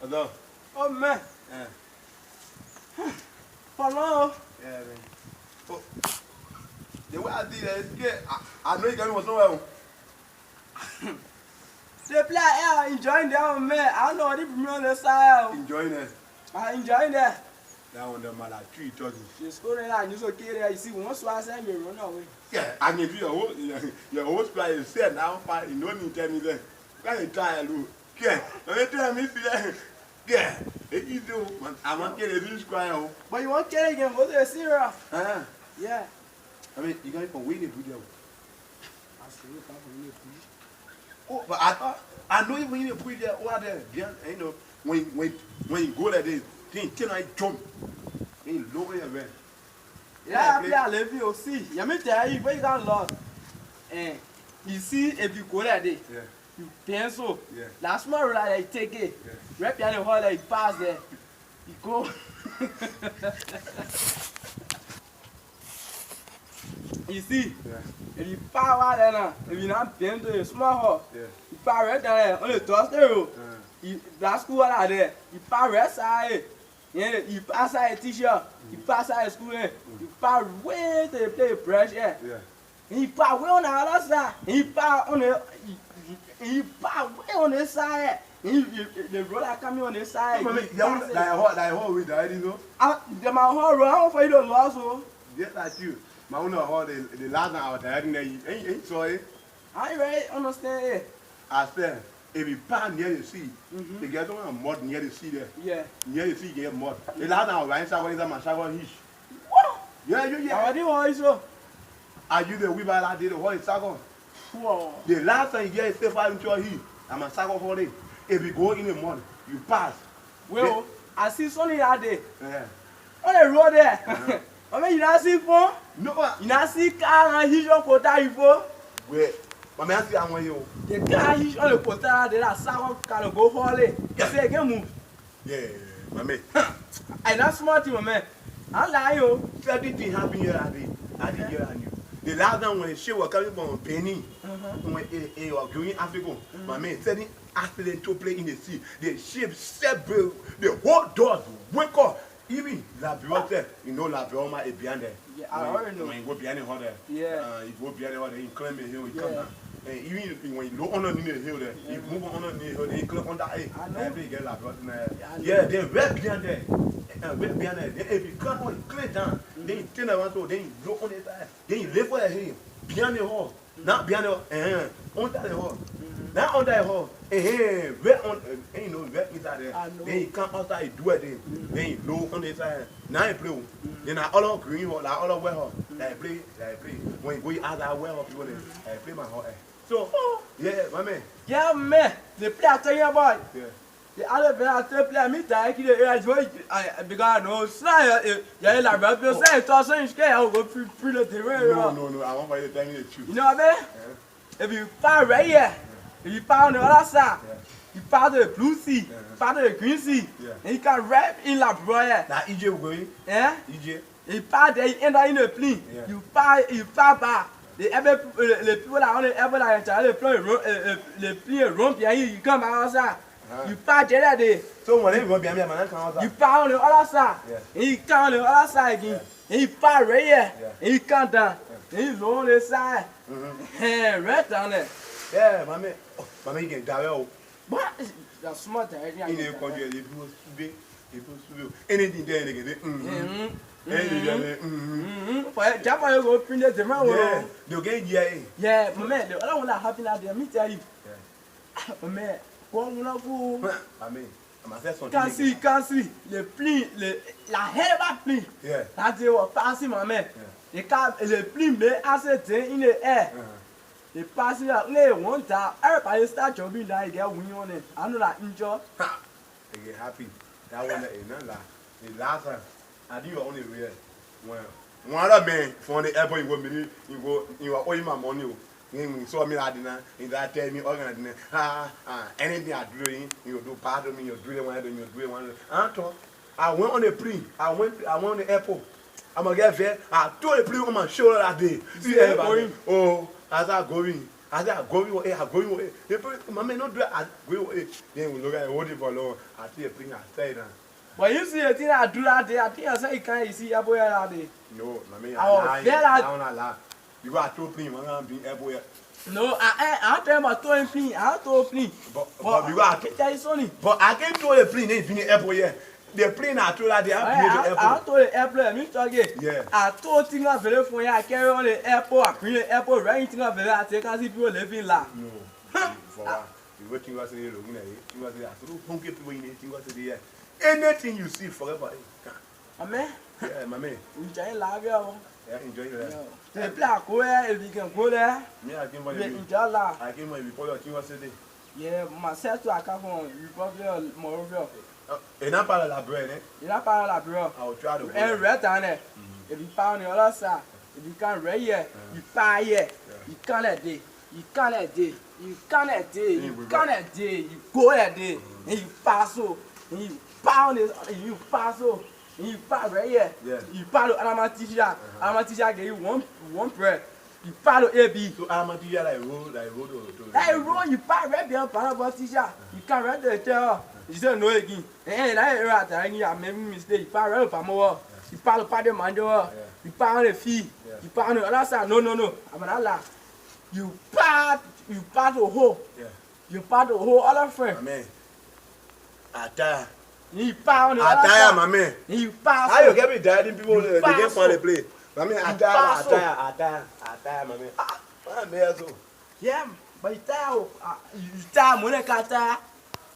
Hello. Oh man. Yeah. Follow. Yeah, man. Oh. The way I did it, yeah, I know you got me was nowhere. The player enjoying them, man. I know what people on the side. Enjoying it. I enjoying that. That one, the man, like 3:30. You score that, you so okay there. You see, once I say you run away. Yeah, I give you your host player said now, you know me tell me that. Can you try a look? Yeah, don't you tell me that. Yeah, you do. I'm not getting this cry. But you want to kill again, go to the Syria. Yeah. I mean, you got it from winning video. I see you come from the push. Oh, but I know even you put there over there. Yeah, you know, when you go like this, then I jump. Then you lower your man. Yeah, I live you see. You me tell you where you got lost. And you see if you go like this, Yeah. you pencil. Yeah. Last small like you take it. Yeah. Right behind the hall like you pass there. You go. You see, Yeah. if you power there now, if you not bend to a small hall, Yeah. you power right down there on the Thursday road. Uh, You that school out there, you power right side. Yeah, you pass out a t-shirt, you pass out a school, you power way to the play brush, yeah. yeah. And you power way on the other side, and you power on the, you power way on the side. And the roller coming on the side. Like how we died, you know? The my whole road, I don't for you to lose, so. Just like you. My own how the last time I was there, ain't sorry. I really understand it. I said, if you pass near the sea, they get some mud near the sea there. Yeah. Near the sea, get mud. The last time I was riding shower, inside my shower, hish. What? Yeah, you, I yeah. didn't want so. Are you the weaver that did the whole second? Wow. The last time you get step out into your hill, I'm a second holiday. If you go in the mud, you pass. Well, I see something that day. Yeah. On the road there. I mean, you not see phone? No, You not see car and he's on quota you for? wait. My man say I want you. The car he's on the quota there, that sound can go holy. You say again move. Yeah, my man. And that's smart thing, my man. I lie you. Certain thing happen here I did hear and you. The last time when the ship was coming from Benin, when it was going Africa, my man said accident to play in the sea. The ship separate, the whole doors wake up. Even Labiote, you know Labioma is behind there. Yeah, I already know. When you go behind the hall there, Yeah. you go behind the hall there, you climb the hill, you Yeah. come down. And even when you look under the hill there, you move under the hill, you climb under it. I know. Every get Labiote there. I know. Yeah, they're right behind there. Right behind there. Then if you come on, you clear down. Then you turn around, so then you look on the side. Then you lift for the hill, behind the hall. Not behind the hall, under the hall. Not under the hall. Right on, ain't no right inside there. I know. Then you come outside, you do it then. Then you blow on the side. Now you play. Then I all on green hall, like all on wet hall. Like play. When you go out that wet hall, people they play my hall. So, yeah, my man. Yeah, man. The play I tell you about. Yeah. The other play I tell play me die ki the joy because no say yeah la bra be say to so you scare I go free the terrain. No, I want you to tell me the truth. You know what I mean? If you fire right here, if you fire on the other side, you fire to the blue sea, fire to the green sea, and you can wrap in la bro here. Now EJ will go in. Eh? EJ. You fire there, you enter in the plane. Yeah. You fire back. Les people là on est ever là le plane rond bien you come outside. You fire there there. So when they go behind me, man, come outside. You fire on the other side. Yeah. And you come on the other side again. And you fire right here. And you come down. And you low on the side. Right down there. Yeah, my man, you can die. What? That's smart. In the country, they do anything there, they get For Japan, you go print the demand. yeah, they'll get Yeah, my man, the other one that happened out there, me tell you. My man, one of who I mean, I'm a something. can't see. Le pli, la heavy pli. Yeah. That they were passing, my man. The car, le pli, mais assez in the air. They pass it out, lay one time. Everybody start jumping down, you get wing on it. I know that injure. They get happy. That one, the last time, I do only real. One other man from the airport, you are owing my money. You saw me at dinner, and that tell me, anything I do, you do part of me, you do one, you do one. I went on the plane, I went on the airport. I'm gonna get there. I told the plane on my shoulder that day. See everybody. Oh, as I going, I said, I go your way, I go your way. My man, not do it, I go your way. Then we look at it, hold it for long. I see a thing I say that. But you see, I think I do that day. I think I say you can't see a boy that day. No, my man, I was lying. there. I don't lie. You got two things, man, I'm being able. No, I tell my toy plane. I told plane. But you got to tell you something. But I can't throw the plane, ain't been able yet. The plane I told that they have been the I airport. told the airplane, Mr. Gay. Yeah. I told things are very funny. I carry on the airport, I bring the airport, right? Things are very, I take as if people living là. No. For what? You waiting to say, looking at it. You say, I don't funky people in it. You say, anything you see forever. Amen. Yeah, my man. Enjoy life, yo. Yeah, enjoy it. The black go there, if you can go there. Me, I came by You the enjoy life. I came by before your king was today. Yeah, myself too, I come from Republic of Morovia. Et n'a pas la bread, eh? You not part of that, bro. I will try to. And red down there. If you found the other side, if you can't red here, you fire here. You can't let day. You can't let day. You can't let day. You can't let day. You go that day. And you pass so. And you pound it. And you pass so. And you pass right here. Yeah. You pass the Alama t-shirt. Alama t-shirt give you one bread. You pass the AB. So I'm a teacher like road Hey, roll, you pass right behind Panama t-shirt. You can't read the tail. You say no again. And I right there. I made a mistake. You pass right over more. You pass the party manager. You pass on the fee. You pass on the other side. No. I'm not laugh. You pass the whole. Yeah. You pass the whole other friend. My man. Attire. You pass on the other Attire, side. my man. You pass. How you get me dieting people? They get fun to play. My man, pass attire, my man. My man, so. Yeah, but you tell money can't tell.